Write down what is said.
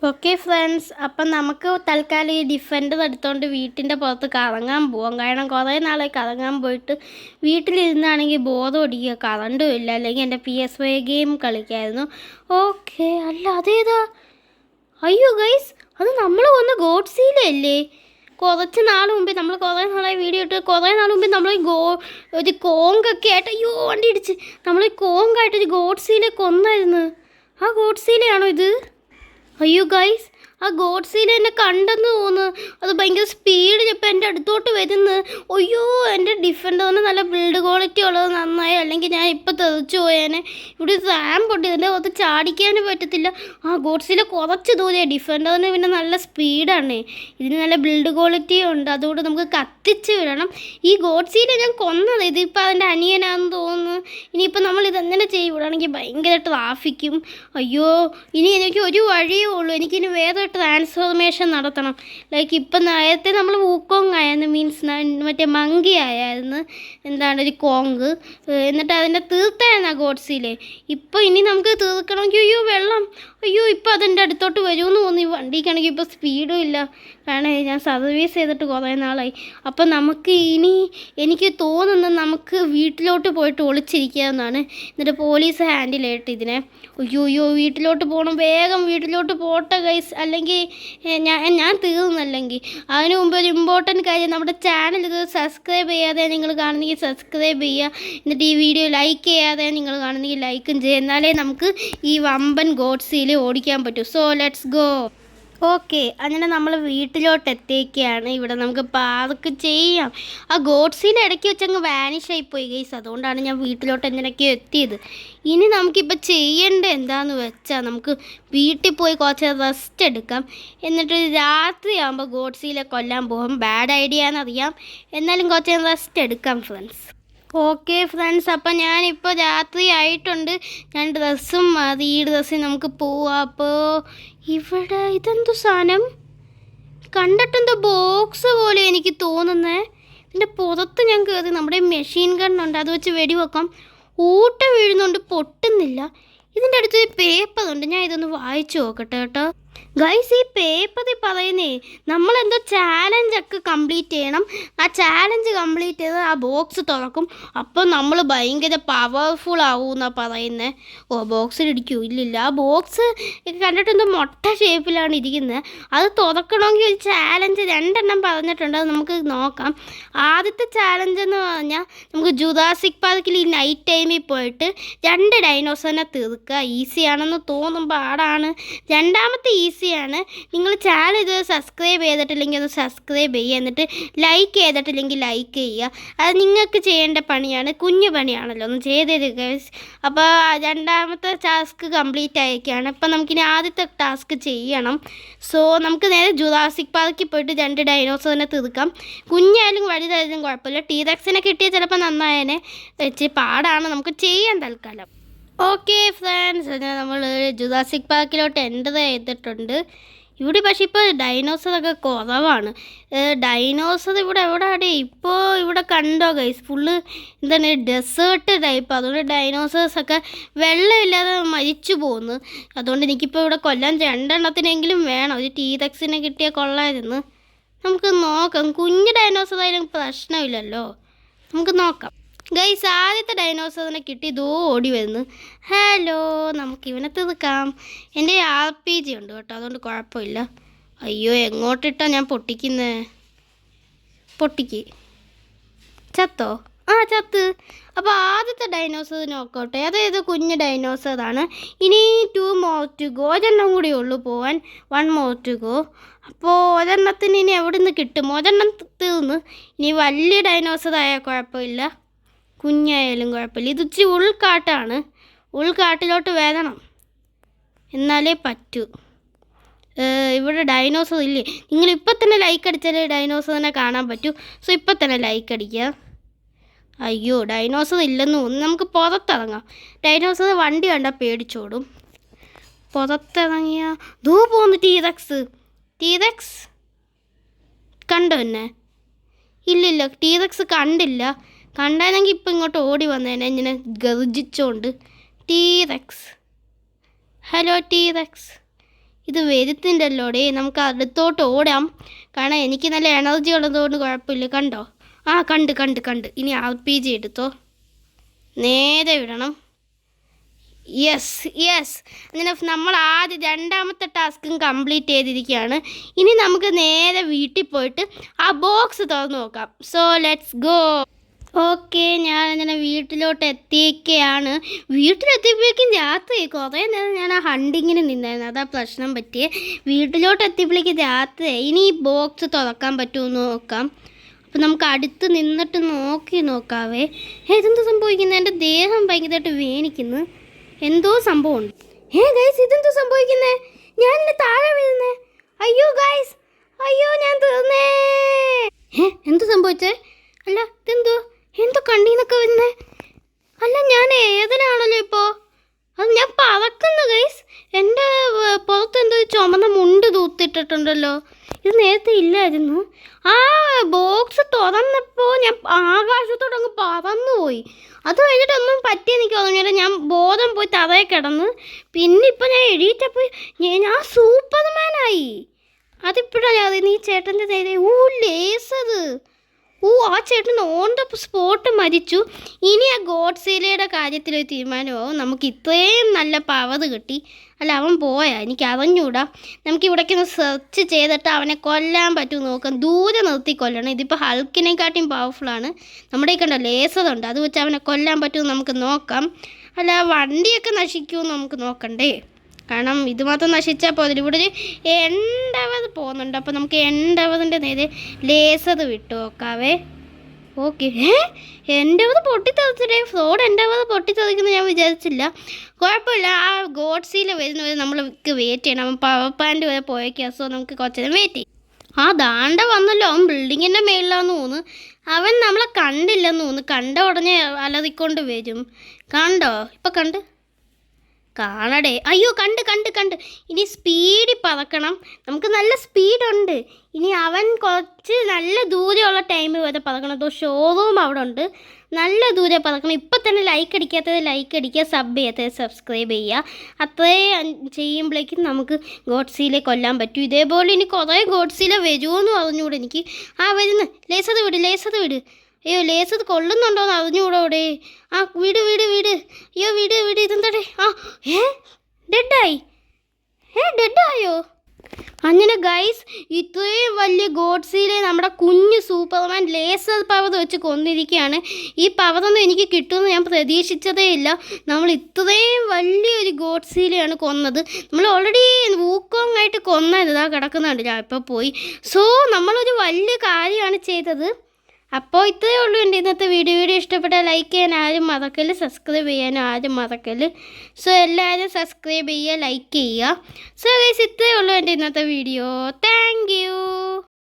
Okay friends, അപ്പം നമുക്ക് തൽക്കാലം ഈ ഡിഫൻഡർ എടുത്തുകൊണ്ട് വീട്ടിൻ്റെ പുറത്ത് കറങ്ങാൻ പോവാം. കാരണം കുറേ നാളെ കറങ്ങാൻ പോയിട്ട് വീട്ടിലിരുന്നാണെങ്കിൽ ബോധം ഒടിക്കുക, കറണ്ടും ഇല്ല. അല്ലെങ്കിൽ എൻ്റെ PS5 ഗെയിം കളിക്കായിരുന്നു. ഓക്കെ, അല്ല അതേതാ? അയ്യോ ഗൈസ്, അത് നമ്മൾ വന്ന ഗോഡ്സീലല്ലേ? കുറച്ച് നാൾ മുമ്പേ നമ്മൾ കുറേ നാളായി വീഡിയോ ഇട്ട്, കുറേ നാൾ മുമ്പേ നമ്മൾ ഒരു കോങ്കൊക്കെ ആയിട്ട്, അയ്യോ വണ്ടി ഇടിച്ച്, നമ്മൾ കോങ്കായിട്ട് ഒരു ഗോഡ്സീലെ കൊന്നായിരുന്നു. ആ ഗോഡ്സീലയാണോ ഇത്? അയ്യോ ഗൈസ്, ആ ഗോഡ്സീല എന്നെ കണ്ടെന്ന് തോന്നുന്നു. അത് ഭയങ്കര സ്പീഡിൽ ഇപ്പം എൻ്റെ അടുത്തോട്ട് വരുന്നു. അയ്യോ, എൻ്റെ ഡിഫൻഡറിന് നല്ല ബിൽഡ് ക്വാളിറ്റി ഉള്ളത് നന്നായി, അല്ലെങ്കിൽ ഞാൻ ഇപ്പം തെറിച്ചു പോയേനെ. ഇവിടെ റാം പൊട്ടി, ഇതിൻ്റെ പുറത്ത് ചാടിക്കാനും പറ്റത്തില്ല. ആ ഗോഡ്സീല കുറച്ച് ദൂരെയാണ്, ഡിഫൻഡറിന് പിന്നെ നല്ല സ്പീഡാണ്, ഇതിന് നല്ല ബിൽഡ് ക്വാളിറ്റിയും ഉണ്ട്. അതുകൊണ്ട് നമുക്ക് കത്തിച്ച് വിടണം. ഈ ഗോഡ്സീല ഞാൻ കൊന്നത്, ഇതിപ്പോൾ അതിൻ്റെ അനിയനാണെന്ന് തോന്നുന്നു. ഇനിയിപ്പോൾ നമ്മൾ ഇതെങ്ങനെ ചെയ്യും? ഇവിടെയാണെങ്കിൽ ഭയങ്കര ട്രാഫിക്കും. അയ്യോ, ഇനി എനിക്ക് ഒരു വഴിയേ ഉള്ളൂ, എനിക്കിനി വേറെ ട്രാൻസ്ഫോർമേഷൻ നടത്തണം. ലൈക്ക് ഇപ്പം നേരത്തെ നമ്മൾ വൂക്കോങ് ആയിരുന്നു, മീൻസ് മറ്റേ മങ്കി ആയിരുന്നു, എന്താണ് ഒരു കോങ്ക്. എന്നിട്ട് അതിൻ്റെ തീർത്തായിരുന്നു ആ ഗോഡ്സിലെ. ഇപ്പോൾ ഇനി നമുക്ക് തീർക്കണമെങ്കിൽ അയ്യോ വെള്ളം, അയ്യോ ഇപ്പോൾ അതിൻ്റെ അടുത്തോട്ട് വരുമെന്ന് തോന്നി. വണ്ടിക്കാണെങ്കിൽ ഇപ്പോൾ സ്പീഡും ഇല്ല, കാരണം ഞാൻ സർവീസ് ചെയ്തിട്ട് കുറേ നാളായി. അപ്പം നമുക്ക് ഇനി എനിക്ക് തോന്നുന്നത് നമുക്ക് വീട്ടിലോട്ട് പോയിട്ട് ഒളിച്ചിരിക്കാമെന്നാണ്. എന്നിട്ട് പോലീസ് ഹാൻഡിൽ ചെയ്തിട്ട് ഇതിനെ. അയ്യോ വീട്ടിലോട്ട് പോകണം, വേഗം വീട്ടിലോട്ട് പോട്ടെ ഗൈസ്, അല്ലെങ്കിൽ ഞാൻ തീർന്നല്ലെങ്കിൽ. അതിന് മുമ്പ് ഒരു ഇമ്പോർട്ടൻറ്റ് കാര്യം, നമ്മുടെ ചാനൽ ഇത് സബ്സ്ക്രൈബ് ചെയ്യാതെ നിങ്ങൾ കാണുന്നെങ്കിൽ സബ്സ്ക്രൈബ് ചെയ്യുക. എന്നിട്ട് ഈ വീഡിയോ ലൈക്ക് ചെയ്യാതെ നിങ്ങൾ കാണുന്നെങ്കിൽ ലൈക്കും ചെയ്യുക. എന്നാലേ നമുക്ക് ഈ വമ്പൻ ഗോഡ്സീൽ ഓടിക്കാൻ പറ്റൂ. So let's go. ഓക്കെ, അങ്ങനെ നമ്മൾ വീട്ടിലോട്ട് എത്തിയൊക്കെയാണ്. ഇവിടെ നമുക്ക് പാർക്ക് ചെയ്യാം. ആ ഗോഡ്സിൻ്റെ ഇടയ്ക്ക് വെച്ചങ്ങ് വാനിഷ് ആയിപ്പോയി ഗൈസ്, അതുകൊണ്ടാണ് ഞാൻ വീട്ടിലോട്ട് എന്തിനൊക്കെ എത്തിയത്. ഇനി നമുക്കിപ്പോൾ ചെയ്യേണ്ടത് എന്താണെന്ന് വെച്ചാൽ, നമുക്ക് വീട്ടിൽ പോയി കുറച്ച് റെസ്റ്റ് എടുക്കാം. എന്നിട്ട് രാത്രിയാകുമ്പോൾ ഗോഡ്സിലെ കൊല്ലാൻ പോകും. ബാഡ് ഐഡിയ എന്നറിയാം, എന്നാലും കുറച്ച് റെസ്റ്റ് എടുക്കാം ഫ്രണ്ട്സ്. ഓക്കെ ഫ്രണ്ട്സ്, അപ്പം ഞാനിപ്പോൾ രാത്രി ആയിട്ടുണ്ട്. ഞാൻ ഡ്രസ്സും മാറി, ഈ ഡ്രസ്സിൽ നമുക്ക് പോവാം. അപ്പോൾ ഇവിടെ ഇതെന്തു സാധനം? കണ്ടിട്ടെന്തോ ബോക്സ് പോലെ എനിക്ക് തോന്നുന്നേ. ഇതിൻ്റെ പുറത്ത് ഞാൻ കയറി, നമ്മുടെ മെഷീൻ ഗണ്ണുണ്ട്, അത് വെച്ച് വെടിവെക്കാം. ഊട്ട വീഴുന്നുണ്ട്, പൊട്ടുന്നില്ല. ഇതിൻ്റെ അടുത്തൊരു പേപ്പറുണ്ട്, ഞാൻ ഇതൊന്ന് വായിച്ചു നോക്കട്ടെ കേട്ടോ. ഗൈസ്, ഈ പേപ്പറിൽ പറയുന്നേ നമ്മളെന്തോ ചാലഞ്ചൊക്കെ കംപ്ലീറ്റ് ചെയ്യണം. ആ ചാലഞ്ച് കംപ്ലീറ്റ് ചെയ്ത് ആ ബോക്സ് തുറക്കും, അപ്പോൾ നമ്മൾ ഭയങ്കര പവർഫുൾ ആവും എന്നാണ് പറയുന്നത്. ഓ, ബോക്സിൽ ഇടിക്കൂ? ഇല്ലില്ല, ആ ബോക്സ് കണ്ടിട്ടെന്തോ മുട്ട ഷേപ്പിലാണ് ഇരിക്കുന്നത്. അത് തുറക്കണമെങ്കിൽ ഒരു ചാലഞ്ച് 2 പറഞ്ഞിട്ടുണ്ട്, അത് നമുക്ക് നോക്കാം. ആദ്യത്തെ ചാലഞ്ച് എന്ന് പറഞ്ഞാൽ നമുക്ക് ജുറാസിക് പാർക്കിൽ ഈ നൈറ്റ് ടൈമിൽ പോയിട്ട് 2 ഡൈനോസറിനെ തീർക്കുക. ഈസിയാണെന്ന് തോന്നും, പാടാണ്. രണ്ടാമത്തെ ഈസിയാണ്. നിങ്ങൾ ചാനൽ ഇത് സബ്സ്ക്രൈബ് ചെയ്തിട്ടില്ലെങ്കിൽ അത് സബ്സ്ക്രൈബ് ചെയ്യുക, എന്നിട്ട് ലൈക്ക് ചെയ്തിട്ടില്ലെങ്കിൽ ലൈക്ക് ചെയ്യുക. അത് നിങ്ങൾക്ക് ചെയ്യേണ്ട പണിയാണ്, കുഞ്ഞു പണിയാണല്ലോ, ഒന്ന് ചെയ്തേര് ഗൈസ്. അപ്പോൾ രണ്ടാമത്തെ ടാസ്ക് കംപ്ലീറ്റ് ആയിരിക്കുകയാണ്. അപ്പം നമുക്കിനി ആദ്യത്തെ ടാസ്ക് ചെയ്യണം. സോ നമുക്ക് നേരെ ജുറാസിക് പാർക്കിൽ പോയിട്ട് 2 ഡൈനോസറിനെ തീർക്കാം. കുഞ്ഞായാലും വലുതായാലും കുഴപ്പമില്ല. ടീറെക്സിനെ കിട്ടിയാൽ ചിലപ്പോൾ നന്നായതിനെ വെച്ച് പാടാണ്, നമുക്ക് ചെയ്യാൻ തൽക്കാലം. ഓക്കെ ഫ്രണ്ട്സ്, നമ്മൾ ജുറാസിക് പാർക്കിലോട്ട് എൻ്റർ ചെയ്തിട്ടുണ്ട്. ഇവിടെ പക്ഷേ ഇപ്പോൾ ഡൈനോസറൊക്കെ കുറവാണ്. ഡൈനോസർ ഇവിടെ എവിടെയാണ് ഇപ്പോൾ? ഇവിടെ കണ്ടോ ഗൈസ്, ഫുള്ള് എന്താണ് ഡെസേർട്ട് ടൈപ്പ്. അതുകൊണ്ട് ഡൈനോസേഴ്സൊക്കെ വെള്ളമില്ലാതെ മരിച്ചു പോകുന്നു. അതുകൊണ്ട് എനിക്കിപ്പോൾ ഇവിടെ കൊല്ലാൻ 2 വേണം. ഒരു ടീറെക്സിനെ കിട്ടിയാൽ കൊള്ളായിരുന്നു. നമുക്ക് നോക്കാം, കുഞ്ഞ് ഡൈനോസർ ആയാലും പ്രശ്നമില്ലല്ലോ, നമുക്ക് നോക്കാം. ഗൈസ്, ആദ്യത്തെ ഡൈനോസറിനെ കിട്ടി, ഇതോ ഓടി വരുന്നു. ഹലോ, നമുക്കിവനെ തീർക്കാം. എൻ്റെ RPG ഉണ്ട് കേട്ടോ, അതുകൊണ്ട് കുഴപ്പമില്ല. അയ്യോ, എങ്ങോട്ടിട്ടാ ഞാൻ പൊട്ടിക്കുന്നേ? പൊട്ടിക്ക്. ചത്തോ? ആ, ചത്ത്. അപ്പോൾ ആദ്യത്തെ ഡൈനോസർ നോക്കോട്ടെ, അതായത് കുഞ്ഞ് ഡൈനോസറാണ്. ഇനി 2 more to go, ഒരെണ്ണം കൂടി ഉള്ളൂ പോവാൻ. 1 more to go. അപ്പോൾ ഒരെണ്ണത്തിന് ഇനി എവിടെ നിന്ന് കിട്ടും? ഒരെണ്ണം തീർന്ന്. ഇനി വലിയ ഡൈനോസറായാൽ കുഴപ്പമില്ല, കുഞ്ഞായാലും കുഴപ്പമില്ല. ഇത് ഇച്ചിരി ഉൾക്കാട്ടാണ്, ഉൾക്കാട്ടിലോട്ട് വരണം എന്നാലേ പറ്റൂ. ഇവിടെ ഡൈനോസർ ഇല്ലേ? നിങ്ങൾ ഇപ്പം തന്നെ ലൈക്ക് അടിച്ചാലേ ഡൈനോസറിനെ കാണാൻ പറ്റൂ. സോ ഇപ്പം തന്നെ ലൈക്ക് അടിക്കുക. അയ്യോ, ഡൈനോസർ ഇല്ലെന്ന് തോന്നുന്നു. നമുക്ക് പുറത്തിറങ്ങാം. ഡൈനോസർ വണ്ടി കണ്ടാൽ പേടിച്ചോടും. പുറത്തിറങ്ങിയ ദൂ പോകുന്നു ടീറെക്സ്. ടീറെക്സ് കണ്ടോ എന്നെ? ഇല്ലില്ല, ടീറെക്സ് കണ്ടില്ല. കണ്ടാണെങ്കിൽ ഇപ്പം ഇങ്ങോട്ട് ഓടി വന്നേനെ ഇങ്ങനെ ഗർജിച്ചോണ്ട്. ടീറെക്സ്, ഹലോ ടീറെക്സ്, ഇത് വരുത്തിൻ്റെല്ലോടേ, നമുക്ക് അടുത്തോട്ട് ഓടാം. കാരണം എനിക്ക് നല്ല എനർജി ഉള്ളതുകൊണ്ട് കുഴപ്പമില്ല. കണ്ടോ? ആ കണ്ട് കണ്ട് കണ്ട്. ഇനി RPG എടുത്തോ, നേരെ വിടണം. Yes yes. അങ്ങനെ നമ്മൾ ആദ്യം രണ്ടാമത്തെ ടാസ്കും കംപ്ലീറ്റ് ചെയ്തിരിക്കുകയാണ്. ഇനി നമുക്ക് നേരെ വീട്ടിൽ പോയിട്ട് ആ ബോക്സ് തുറന്ന് നോക്കാം. So let's go. ഓക്കെ, ഞാൻ അങ്ങനെ വീട്ടിലോട്ട് എത്തിയൊക്കെയാണ്. വീട്ടിലെത്തിയപ്പോഴേക്കും രാത്രി. കുറേ നേരം ഞാൻ ആ ഹണ്ടിങ്ങിന് നിന്നായിരുന്നു, അതാ പ്രശ്നം പറ്റിയേ. വീട്ടിലോട്ട് എത്തിയപ്പോഴേക്കും രാത്രി. ഇനി ഈ ബോക്സ് തുറക്കാൻ പറ്റുമെന്ന് നോക്കാം. അപ്പം നമുക്ക് അടുത്ത് നിന്നിട്ട് നോക്കാവേ. ഇതെന്ത് സംഭവിക്കുന്നത്? എൻ്റെ ദേഹം ഭയങ്കരമായിട്ട് വേനിക്കുന്നു. എന്തോ സംഭവമുണ്ട്. ഗൈസ്, ഇതെന്തോ സംഭവിക്കുന്നേ? ഞാനിന്നെ താഴെ വീഴുന്നേ. അയ്യോ ഗൈസ്, അയ്യോ ഞാൻ തീർന്നേ. എന്ത് സംഭവിച്ചേ? അല്ല എന്തോ കണ്ണീന്നൊക്കെ വരുന്നേ. അല്ല, ഞാൻ ഏതിലാണല്ലോ ഇപ്പോൾ? അത് ഞാൻ പറക്കുന്നു ഗൈസ്. എൻ്റെ പുറത്ത് എന്തോ ചുമന്ന മുണ്ട് തൂത്തിട്ടിട്ടുണ്ടല്ലോ. ഇത് നേരത്തെ ഇല്ലായിരുന്നു. ആ ബോക്സ് തുറന്നപ്പോൾ ഞാൻ ആകാശത്തോടങ്ങ് പറന്നുപോയി. അത് കഴിഞ്ഞിട്ടൊന്നും പറ്റിയെനിക്ക് തോന്നിയില്ല. ഞാൻ ബോധം പോയി തറയിൽ കിടന്ന്. പിന്നെ ഇപ്പം ഞാൻ എഴുതിയിട്ടപ്പോൾ ഞാൻ സൂപ്പർമാനായി. അതിപ്പോഴാണ് ഞാൻ അറിയുന്നത്. ഈ ചേട്ടൻ്റെ നേരെ ലേസർ. ആ ചേട്ടൻ ഓൺ ദ സ്പോട്ട് മരിച്ചു. ഇനി ആ ഗോഡ്സിലയുടെ കാര്യത്തിലൊരു തീരുമാനമാവും. നമുക്ക് ഇത്രയും നല്ല പവർ കിട്ടി. അല്ല, അവൻ പോയാ? എനിക്ക് അറിഞ്ഞൂടാ. നമുക്ക് ഇവിടേക്ക് ഒന്ന് സെർച്ച് ചെയ്തിട്ട് അവനെ കൊല്ലാൻ പറ്റുമോ നോക്കാം. ദൂരെ നിർത്തി കൊല്ലണം. ഇതിപ്പോൾ ഹൾക്കിനെക്കാട്ടിയും പവർഫുള്ളാണ്. നമ്മുടെ ഈ കണ്ട ലേസറുണ്ട്, അത് വെച്ച് അവനെ കൊല്ലാൻ പറ്റുമോ നമുക്ക് നോക്കാം. അല്ല, വണ്ടിയൊക്കെ നശിക്കുമെന്ന് നമുക്ക് നോക്കണ്ടേ? കാരണം ഇത് മാത്രം നശിച്ചാൽ പോലും ഇവിടെ ഒരു എൻഡവർ പോകുന്നുണ്ട്. അപ്പോൾ നമുക്ക് എൻഡവറിൻ്റെ നേരെ ലേസർ വിട്ടു നോക്കാവേ. ഓക്കെ. എൻഡവർ പൊട്ടിത്തെറിച്ചിട്ടേ. ഫ്ലോഡ് എൻഡവർ പൊട്ടിത്തെറിക്കുന്നത് ഞാൻ വിചാരിച്ചില്ല. കുഴപ്പമില്ല. ആ ഗോഡ്സിൽ വരുന്നവരെ നമ്മൾക്ക് വെയിറ്റ് ചെയ്യണം. അവൻ പവർ പാൻറ്റ് വരെ പോയേക്കാം. സോ നമുക്ക് കുറച്ച് നേരം വെയിറ്റ് ചെയ്യും. ദാണ്ട വന്നല്ലോ. അവൻ ബിൽഡിങ്ങിൻ്റെ മേളിലാന്ന് തോന്നുന്നു. അവൻ നമ്മളെ കണ്ടില്ലെന്ന് തോന്നുന്നു. കണ്ട ഉടനെ അലറിക്കൊണ്ട് വരും. കണ്ടോ? ഇപ്പം കാണടേ. അയ്യോ, കണ്ട്. ഇനി സ്പീഡിൽ പറക്കണം. നമുക്ക് നല്ല സ്പീഡുണ്ട്. ഇനി അവൻ കുറച്ച് നല്ല ദൂരെയുള്ള ടൈമിൽ വരെ പറക്കണം. ഷോറൂം അവിടെ ഉണ്ട്. നല്ല ദൂരെ പറക്കണം. ഇപ്പം തന്നെ ലൈക്ക് അടിക്കുക, സബ് ചെയ്യാത്തത് സബ്സ്ക്രൈബ് ചെയ്യുക. അത്രയും ചെയ്യുമ്പോഴേക്കും നമുക്ക് ഗോഡ്സിലെ കൊല്ലാൻ പറ്റും. ഇതേപോലെ ഇനി കുറേ ഗോഡ്സിലെ വരുമോയെന്ന് പറഞ്ഞുകൂടെ എനിക്ക്. വരുന്നു. ലേസർ വിട്. അയ്യോ, ലേസർ കൊള്ളുന്നുണ്ടോ എന്ന് അറിഞ്ഞുകൂടെ? വിട്. അയ്യോ, വിട്. ഇതെന്താടേ? ഡെഡായോ? അങ്ങനെ ഗൈസ്, ഇത്രയും വലിയ ഗോഡ്സിലെ നമ്മുടെ കുഞ്ഞ് സൂപ്പർമാൻ ലേസർ പവർ വെച്ച് കൊന്നിരിക്കുകയാണ്. ഈ പവറൊന്നും എനിക്ക് കിട്ടുമെന്ന് ഞാൻ പ്രതീക്ഷിച്ചതേ ഇല്ല. നമ്മൾ ഇത്രയും വലിയൊരു ഗോഡ്സിലെയാണ് കൊന്നത്. നമ്മൾ ഓൾറെഡി വൂക്കോങ് ആയിട്ട് കൊന്നതാ കിടക്കുന്നുണ്ട്. ഞാൻ ഇപ്പോൾ പോയി. സോ നമ്മളൊരു വലിയ കാര്യമാണ് ചെയ്തത്. അപ്പോൾ ഇത്രയേ ഉള്ളൂ എൻ്റെ ഇന്നത്തെ വീഡിയോ ഇഷ്ടപ്പെട്ടാൽ ലൈക്ക് ചെയ്യാൻ ആരും മറക്കല്ല്, സബ്സ്ക്രൈബ് ചെയ്യാനും ആരും മറക്കല്ല്. സോ എല്ലാവരും സബ്സ്ക്രൈബ് ചെയ്യുക, ലൈക്ക് ചെയ്യുക. സോ ഗൈസ്, ഇത്രയേ ഉള്ളൂ എൻ്റെ ഇന്നത്തെ വീഡിയോ. Thank you.